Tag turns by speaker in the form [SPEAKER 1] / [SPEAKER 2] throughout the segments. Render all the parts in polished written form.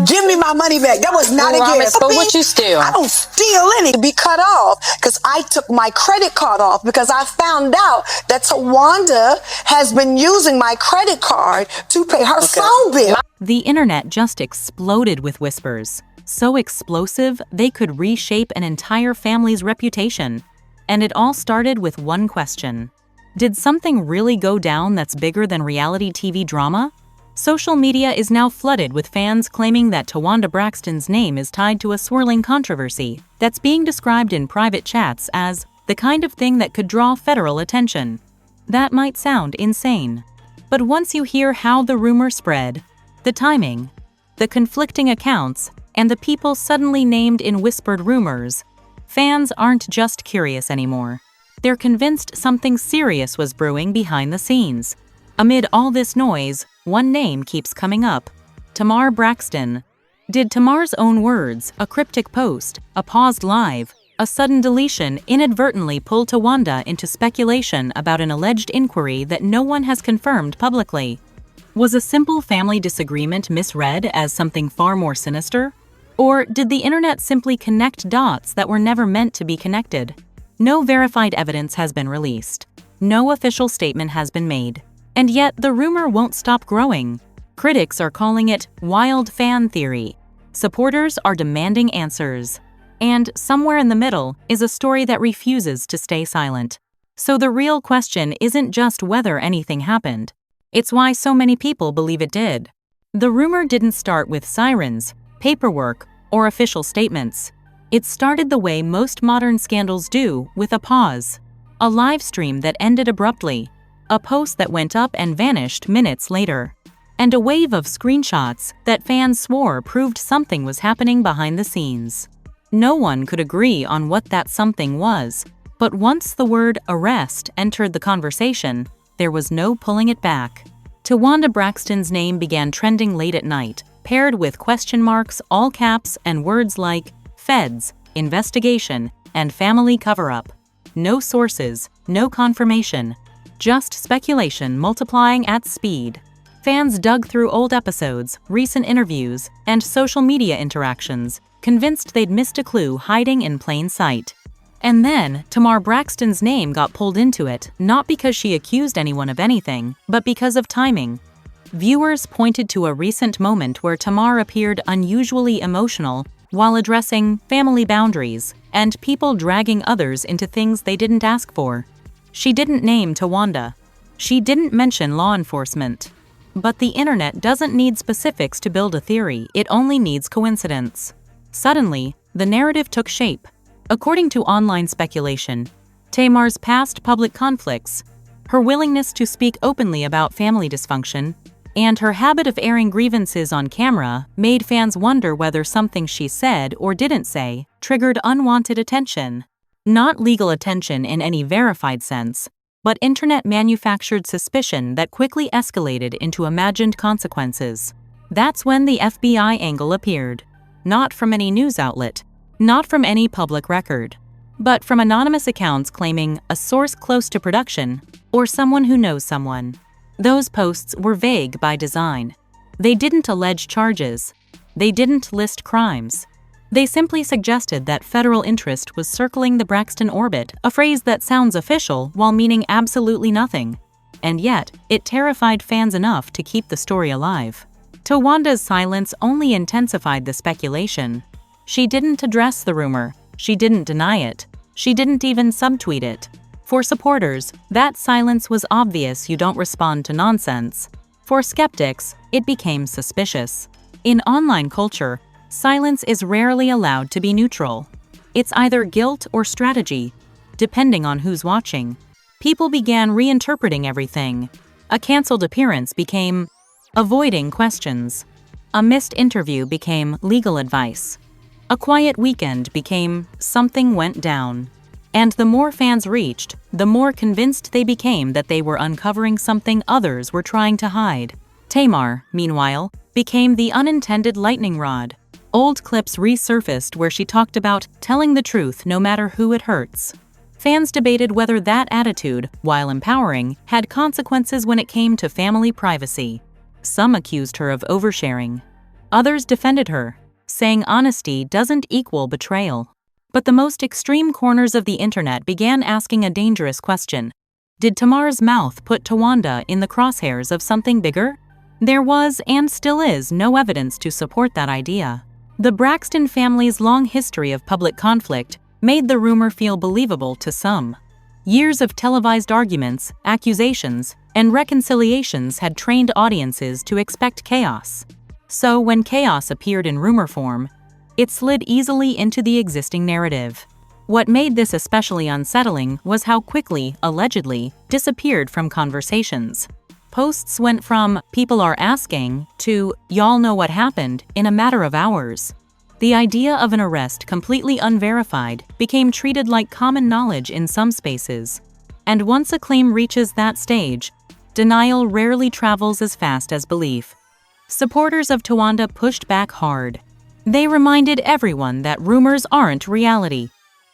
[SPEAKER 1] Give me my money back. That was not a gift.
[SPEAKER 2] But what you steal?
[SPEAKER 1] I don't steal any. To be cut off because I took my credit card off because I found out that Towanda has been using my credit card to pay her phone bill.
[SPEAKER 3] The internet just exploded with whispers. So explosive, they could reshape an entire family's reputation. And it all started with one question. Did something really go down that's bigger than reality TV drama? Social media is now flooded with fans claiming that Towanda Braxton's name is tied to a swirling controversy that's being described in private chats as the kind of thing that could draw federal attention. That might sound insane. But once you hear how the rumor spread, the timing, the conflicting accounts, and the people suddenly named in whispered rumors, fans aren't just curious anymore. They're convinced something serious was brewing behind the scenes. Amid all this noise, one name keeps coming up: Tamar Braxton. Did Tamar's own words, a cryptic post, a paused live, a sudden deletion inadvertently pull Towanda into speculation about an alleged inquiry that no one has confirmed publicly? Was a simple family disagreement misread as something far more sinister? Or did the internet simply connect dots that were never meant to be connected? No verified evidence has been released. No official statement has been made. And yet, the rumor won't stop growing. Critics are calling it wild fan theory. Supporters are demanding answers. And somewhere in the middle is a story that refuses to stay silent. So the real question isn't just whether anything happened. It's why so many people believe it did. The rumor didn't start with sirens, paperwork, or official statements. It started the way most modern scandals do, with a pause. A live stream that ended abruptly. A post that went up and vanished minutes later, and a wave of screenshots that fans swore proved something was happening behind the scenes. No one could agree on what that something was, but once the word arrest entered the conversation, there was no pulling it back. Towanda Braxton's name began trending late at night, paired with question marks, all caps, and words like feds, investigation, and family cover-up. No sources, no confirmation. Just speculation multiplying at speed. Fans dug through old episodes, recent interviews, and social media interactions, convinced they'd missed a clue hiding in plain sight. And then, Tamar Braxton's name got pulled into it, not because she accused anyone of anything, but because of timing. Viewers pointed to a recent moment where Tamar appeared unusually emotional while addressing family boundaries and people dragging others into things they didn't ask for. She didn't name Towanda. She didn't mention law enforcement. But the internet doesn't need specifics to build a theory, it only needs coincidence. Suddenly, the narrative took shape. According to online speculation, Tamar's past public conflicts, her willingness to speak openly about family dysfunction, and her habit of airing grievances on camera made fans wonder whether something she said or didn't say triggered unwanted attention. Not legal attention in any verified sense, but internet-manufactured suspicion that quickly escalated into imagined consequences. That's when the FBI angle appeared. Not from any news outlet, not from any public record, but from anonymous accounts claiming a source close to production or someone who knows someone. Those posts were vague by design. They didn't allege charges. They didn't list crimes. They simply suggested that federal interest was circling the Braxton orbit, a phrase that sounds official while meaning absolutely nothing. And yet, it terrified fans enough to keep the story alive. Towanda's silence only intensified the speculation. She didn't address the rumor. She didn't deny it. She didn't even subtweet it. For supporters, that silence was obvious you don't respond to nonsense. For skeptics, it became suspicious. In online culture, silence is rarely allowed to be neutral. It's either guilt or strategy, depending on who's watching. People began reinterpreting everything. A canceled appearance became avoiding questions. A missed interview became legal advice. A quiet weekend became something went down. And the more fans reached, the more convinced they became that they were uncovering something others were trying to hide. Tamar, meanwhile, became the unintended lightning rod. Old clips resurfaced where she talked about telling the truth no matter who it hurts. Fans debated whether that attitude, while empowering, had consequences when it came to family privacy. Some accused her of oversharing. Others defended her, saying honesty doesn't equal betrayal. But the most extreme corners of the internet began asking a dangerous question. Did Tamar's mouth put Towanda in the crosshairs of something bigger? There was, and still is, no evidence to support that idea. The Braxton family's long history of public conflict made the rumor feel believable to some. Years of televised arguments, accusations, and reconciliations had trained audiences to expect chaos. So when chaos appeared in rumor form, it slid easily into the existing narrative. What made this especially unsettling was how quickly, allegedly, disappeared from conversations. Posts went from "people are asking" to "y'all know what happened" in a matter of hours. The idea of an arrest completely unverified became treated like common knowledge in some spaces. And once a claim reaches that stage, denial rarely travels as fast as belief. Supporters of Towanda pushed back hard. They reminded everyone that rumors aren't reality,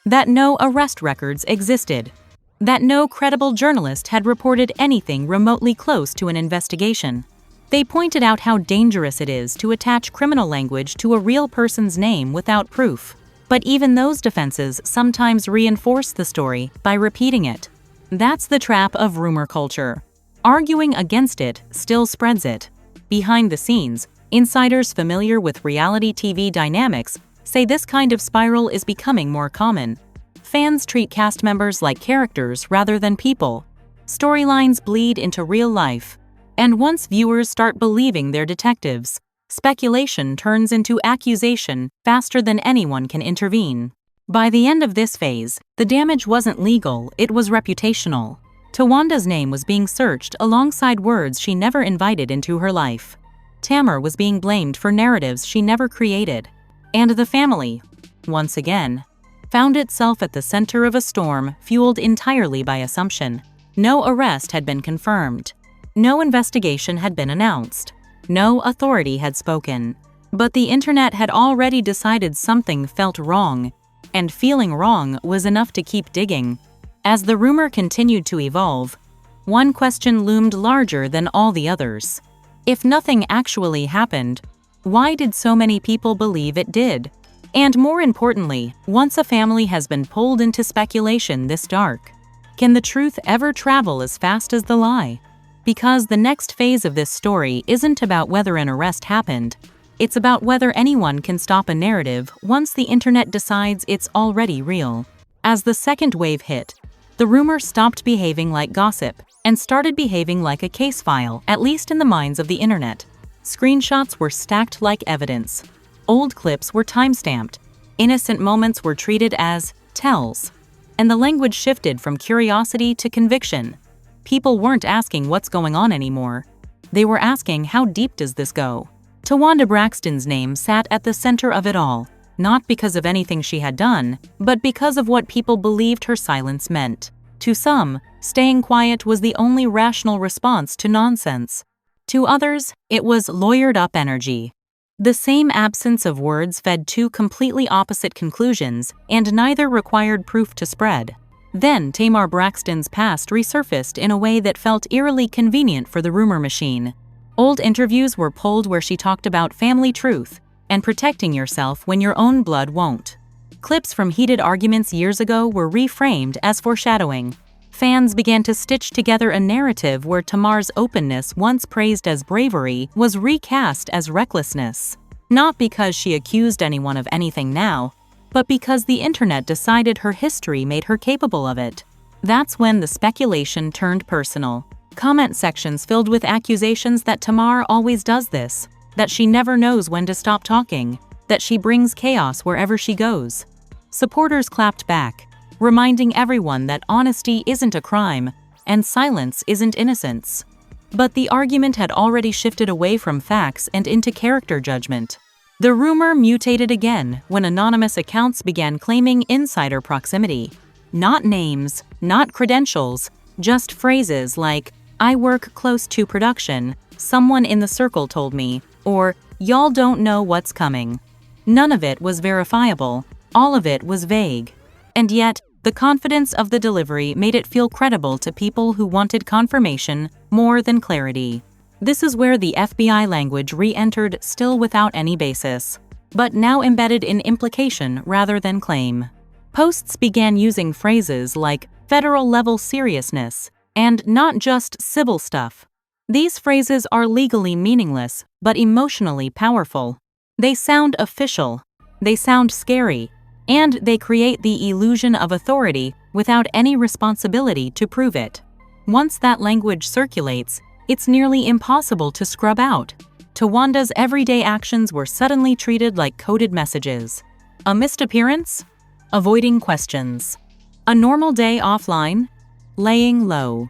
[SPEAKER 3] that no arrest records existed, that no credible journalist had reported anything remotely close to an investigation. They pointed out how dangerous it is to attach criminal language to a real person's name without proof. But even those defenses sometimes reinforce the story by repeating it. That's the trap of rumor culture. Arguing against it still spreads it. Behind the scenes, insiders familiar with reality TV dynamics say this kind of spiral is becoming more common. Fans treat cast members like characters rather than people. Storylines bleed into real life. And once viewers start believing they're detectives, speculation turns into accusation faster than anyone can intervene. By the end of this phase, the damage wasn't legal, it was reputational. Towanda's name was being searched alongside words she never invited into her life. Tamar was being blamed for narratives she never created. And the family, once again, found itself at the center of a storm fueled entirely by assumption. No arrest had been confirmed. No investigation had been announced. No authority had spoken. But the internet had already decided something felt wrong, and feeling wrong was enough to keep digging. As the rumor continued to evolve, one question loomed larger than all the others. If nothing actually happened, why did so many people believe it did? And more importantly, once a family has been pulled into speculation this dark, can the truth ever travel as fast as the lie? Because the next phase of this story isn't about whether an arrest happened, it's about whether anyone can stop a narrative once the internet decides it's already real. As the second wave hit, the rumor stopped behaving like gossip and started behaving like a case file, at least in the minds of the internet. Screenshots were stacked like evidence. Old clips were time-stamped. Innocent moments were treated as tells. And the language shifted from curiosity to conviction. People weren't asking what's going on anymore. They were asking, how deep does this go? Towanda Braxton's name sat at the center of it all, not because of anything she had done, but because of what people believed her silence meant. To some, staying quiet was the only rational response to nonsense. To others, it was lawyered-up energy. The same absence of words fed two completely opposite conclusions, and neither required proof to spread. Then Tamar Braxton's past resurfaced in a way that felt eerily convenient for the rumor machine. Old interviews were pulled where she talked about family truth and protecting yourself when your own blood won't. Clips from heated arguments years ago were reframed as foreshadowing. Fans began to stitch together a narrative where Tamar's openness, once praised as bravery, was recast as recklessness. Not because she accused anyone of anything now, but because the internet decided her history made her capable of it. That's when the speculation turned personal. Comment sections filled with accusations that Tamar always does this, that she never knows when to stop talking, that she brings chaos wherever she goes. Supporters clapped back, reminding everyone that honesty isn't a crime and silence isn't innocence. But the argument had already shifted away from facts and into character judgment. The rumor mutated again when anonymous accounts began claiming insider proximity. Not names, not credentials, just phrases like, "I work close to production," "someone in the circle told me," or "y'all don't know what's coming." None of it was verifiable, all of it was vague. And yet, the confidence of the delivery made it feel credible to people who wanted confirmation more than clarity. This is where the FBI language re-entered, still without any basis, but now embedded in implication rather than claim. Posts began using phrases like federal-level seriousness and not just civil stuff. These phrases are legally meaningless but emotionally powerful. They sound official, they sound scary, and they create the illusion of authority without any responsibility to prove it. Once that language circulates, it's nearly impossible to scrub out. Towanda's everyday actions were suddenly treated like coded messages. A missed appearance? Avoiding questions. A normal day offline? Laying low.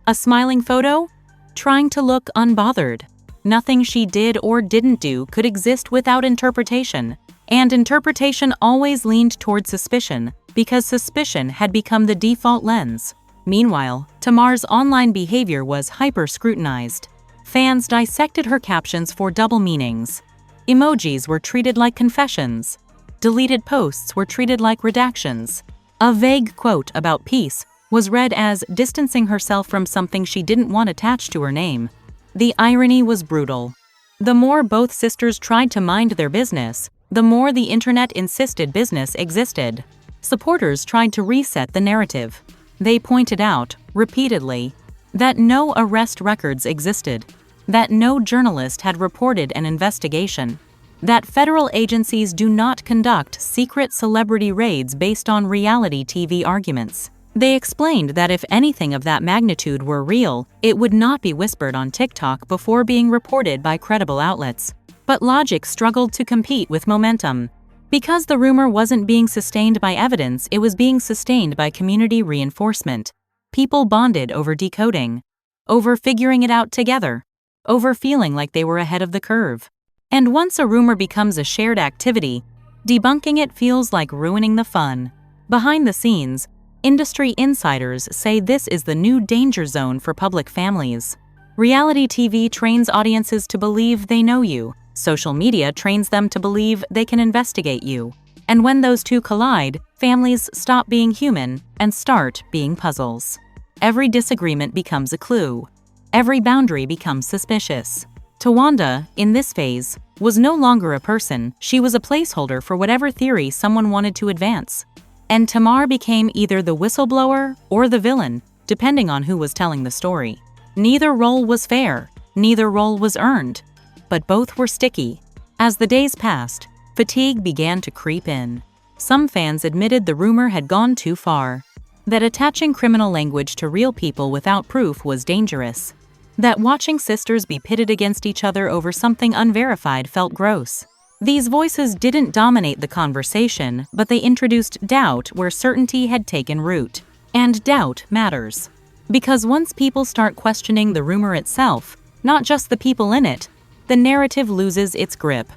[SPEAKER 3] A smiling photo? Trying to look unbothered. Nothing she did or didn't do could exist without interpretation, and interpretation always leaned toward suspicion because suspicion had become the default lens. Meanwhile, Tamar's online behavior was hyper-scrutinized. Fans dissected her captions for double meanings. Emojis were treated like confessions. Deleted posts were treated like redactions. A vague quote about peace was read as distancing herself from something she didn't want attached to her name. The irony was brutal. The more both sisters tried to mind their business, the more the internet insisted business existed. Supporters tried to reset the narrative. They pointed out, repeatedly, that no arrest records existed, that no journalist had reported an investigation, that federal agencies do not conduct secret celebrity raids based on reality TV arguments. They explained that if anything of that magnitude were real, it would not be whispered on TikTok before being reported by credible outlets. But logic struggled to compete with momentum. Because the rumor wasn't being sustained by evidence, it was being sustained by community reinforcement. People bonded over decoding, over figuring it out together, over feeling like they were ahead of the curve. And once a rumor becomes a shared activity, debunking it feels like ruining the fun. Behind the scenes, industry insiders say this is the new danger zone for public families. Reality TV trains audiences to believe they know you. Social media trains them to believe they can investigate you. And when those two collide, families stop being human and start being puzzles. Every disagreement becomes a clue. Every boundary becomes suspicious. Towanda, in this phase, was no longer a person. She was a placeholder for whatever theory someone wanted to advance. And Tamar became either the whistleblower or the villain, depending on who was telling the story. Neither role was fair, neither role was earned, but both were sticky. As the days passed, fatigue began to creep in. Some fans admitted the rumor had gone too far, that attaching criminal language to real people without proof was dangerous, that watching sisters be pitted against each other over something unverified felt gross. These voices didn't dominate the conversation, but they introduced doubt where certainty had taken root. And doubt matters. Because once people start questioning the rumor itself, not just the people in it, the narrative loses its grip.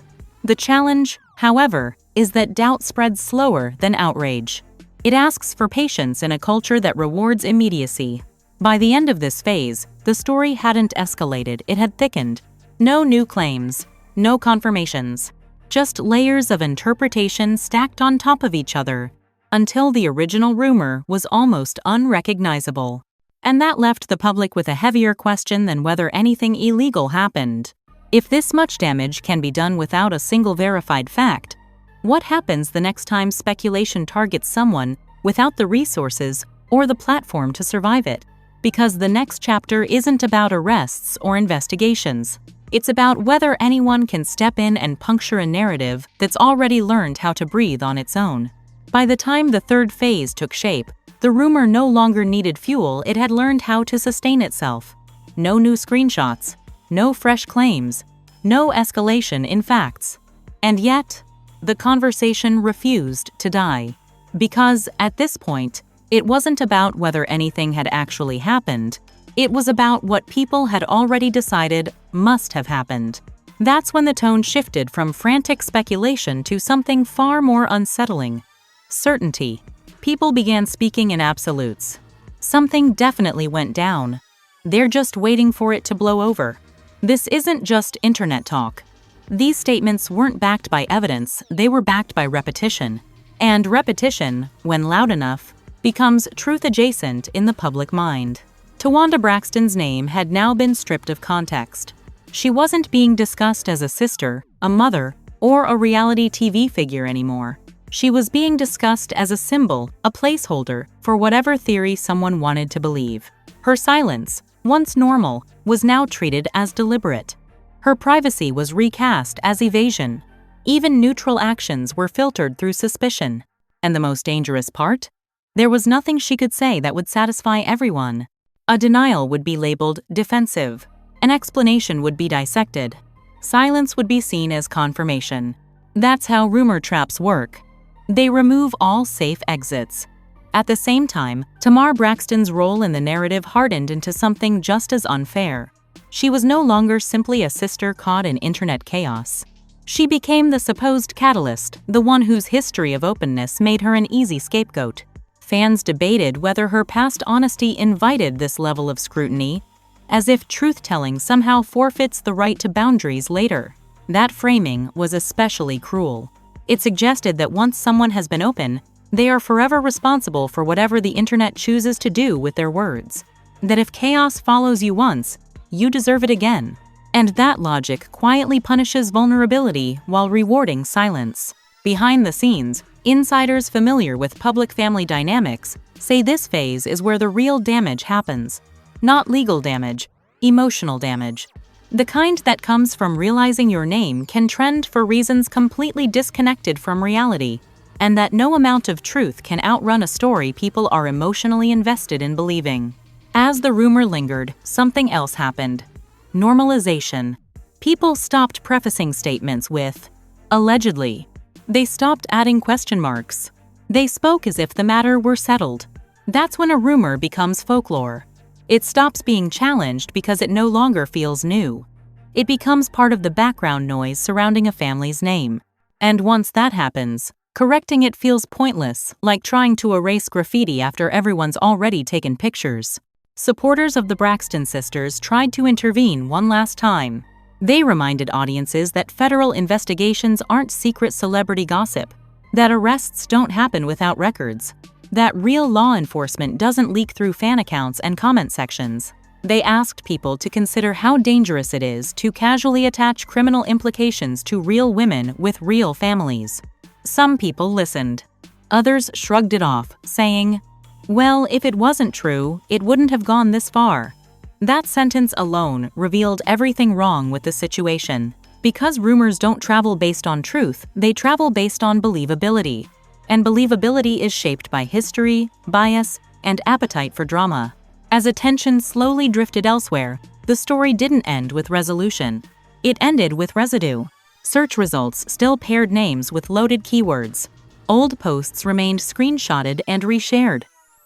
[SPEAKER 3] The challenge, however, is that doubt spreads slower than outrage. It asks for patience in a culture that rewards immediacy. By the end of this phase, the story hadn't escalated, it had thickened. No new claims, no confirmations, just layers of interpretation stacked on top of each other, until the original rumor was almost unrecognizable. And that left the public with a heavier question than whether anything illegal happened. If this much damage can be done without a single verified fact, what happens the next time speculation targets someone without the resources or the platform to survive it? Because the next chapter isn't about arrests or investigations. It's about whether anyone can step in and puncture a narrative that's already learned how to breathe on its own. By the time the third phase took shape, the rumor no longer needed fuel, it had learned how to sustain itself. No new screenshots, no fresh claims, no escalation in facts. And yet, the conversation refused to die. Because, at this point, it wasn't about whether anything had actually happened. It was about what people had already decided must have happened. That's when the tone shifted from frantic speculation to something far more unsettling. Certainty. People began speaking in absolutes. Something definitely went down. They're just waiting for it to blow over. This isn't just internet talk. These statements weren't backed by evidence, they were backed by repetition. And repetition, when loud enough, becomes truth-adjacent in the public mind. Towanda Braxton's name had now been stripped of context. She wasn't being discussed as a sister, a mother, or a reality TV figure anymore. She was being discussed as a symbol, a placeholder, for whatever theory someone wanted to believe. Her silence, once normal, was now treated as deliberate. Her privacy was recast as evasion. Even neutral actions were filtered through suspicion. And the most dangerous part? There was nothing she could say that would satisfy everyone. A denial would be labeled defensive. An explanation would be dissected. Silence would be seen as confirmation. That's how rumor traps work. They remove all safe exits. At the same time, Tamar Braxton's role in the narrative hardened into something just as unfair. She was no longer simply a sister caught in internet chaos. She became the supposed catalyst, the one whose history of openness made her an easy scapegoat. Fans debated whether her past honesty invited this level of scrutiny, as if truth-telling somehow forfeits the right to boundaries later. That framing was especially cruel. It suggested that once someone has been open, they are forever responsible for whatever the internet chooses to do with their words. That if chaos follows you once, you deserve it again. And that logic quietly punishes vulnerability while rewarding silence. Behind the scenes, insiders familiar with public family dynamics say this phase is where the real damage happens. Not legal damage, emotional damage. The kind that comes from realizing your name can trend for reasons completely disconnected from reality, and that no amount of truth can outrun a story people are emotionally invested in believing. As the rumor lingered, something else happened. Normalization. People stopped prefacing statements with, allegedly. They stopped adding question marks. They spoke as if the matter were settled. That's when a rumor becomes folklore. It stops being challenged because it no longer feels new. It becomes part of the background noise surrounding a family's name. And once that happens, correcting it feels pointless, like trying to erase graffiti after everyone's already taken pictures. Supporters of the Braxton sisters tried to intervene one last time. They reminded audiences that federal investigations aren't secret celebrity gossip, that arrests don't happen without records, that real law enforcement doesn't leak through fan accounts and comment sections. They asked people to consider how dangerous it is to casually attach criminal implications to real women with real families. Some people listened. Others shrugged it off, saying, well, if it wasn't true, it wouldn't have gone this far. That sentence alone revealed everything wrong with the situation. Because rumors don't travel based on truth, they travel based on believability. And believability is shaped by history, bias, and appetite for drama. As attention slowly drifted elsewhere, the story didn't end with resolution. It ended with residue. Search results still paired names with loaded keywords. Old posts remained screenshotted and reshared.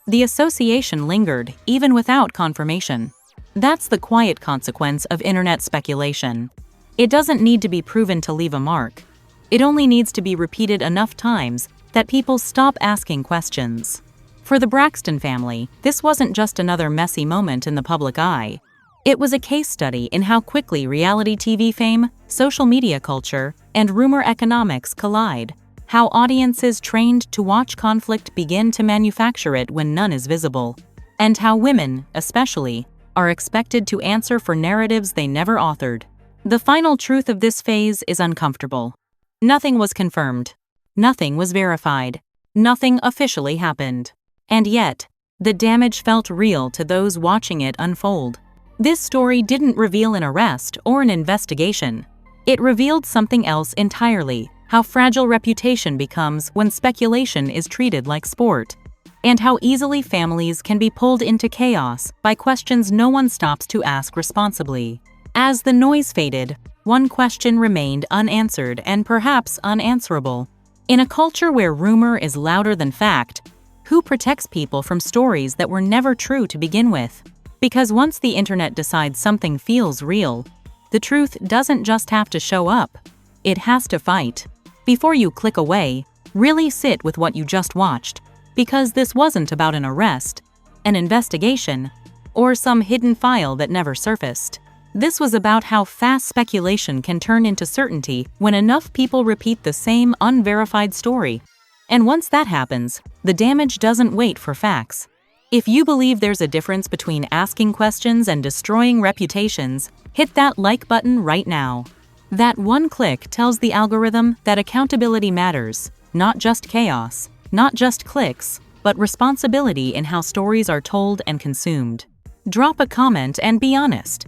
[SPEAKER 3] The association lingered, even without confirmation. That's the quiet consequence of internet speculation. It doesn't need to be proven to leave a mark. It only needs to be repeated enough times that people stop asking questions. For the Braxton family, this wasn't just another messy moment in the public eye. It was a case study in how quickly reality TV fame, social media culture, and rumor economics collide. How audiences trained to watch conflict begin to manufacture it when none is visible. And how women, especially, are expected to answer for narratives they never authored. The final truth of this phase is uncomfortable. Nothing was confirmed. Nothing was verified. Nothing officially happened. And yet, the damage felt real to those watching it unfold. This story didn't reveal an arrest or an investigation. It revealed something else entirely: how fragile reputation becomes when speculation is treated like sport, and how easily families can be pulled into chaos by questions no one stops to ask responsibly. As the noise faded, one question remained unanswered and perhaps unanswerable. In a culture where rumor is louder than fact, who protects people from stories that were never true to begin with? Because once the internet decides something feels real, the truth doesn't just have to show up. It has to fight. Before you click away, really sit with what you just watched, because this wasn't about an arrest, an investigation, or some hidden file that never surfaced. This was about how fast speculation can turn into certainty when enough people repeat the same unverified story. And once that happens, the damage doesn't wait for facts. If you believe there's a difference between asking questions and destroying reputations, hit that like button right now. That one click tells the algorithm that accountability matters, not just chaos, not just clicks, but responsibility in how stories are told and consumed. Drop a comment and be honest.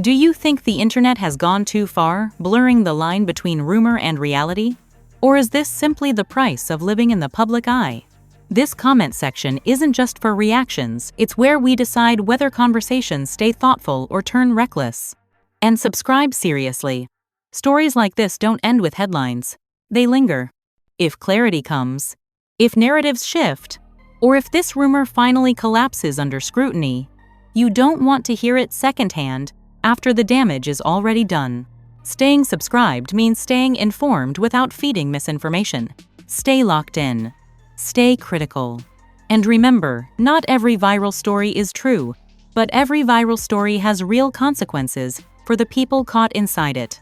[SPEAKER 3] Do you think the internet has gone too far, blurring the line between rumor and reality? Or is this simply the price of living in the public eye? This comment section isn't just for reactions, it's where we decide whether conversations stay thoughtful or turn reckless. And subscribe seriously. Stories like this don't end with headlines. They linger. If clarity comes, if narratives shift, or if this rumor finally collapses under scrutiny, you don't want to hear it secondhand after the damage is already done. Staying subscribed means staying informed without feeding misinformation. Stay locked in. Stay critical. And remember, not every viral story is true, but every viral story has real consequences for the people caught inside it.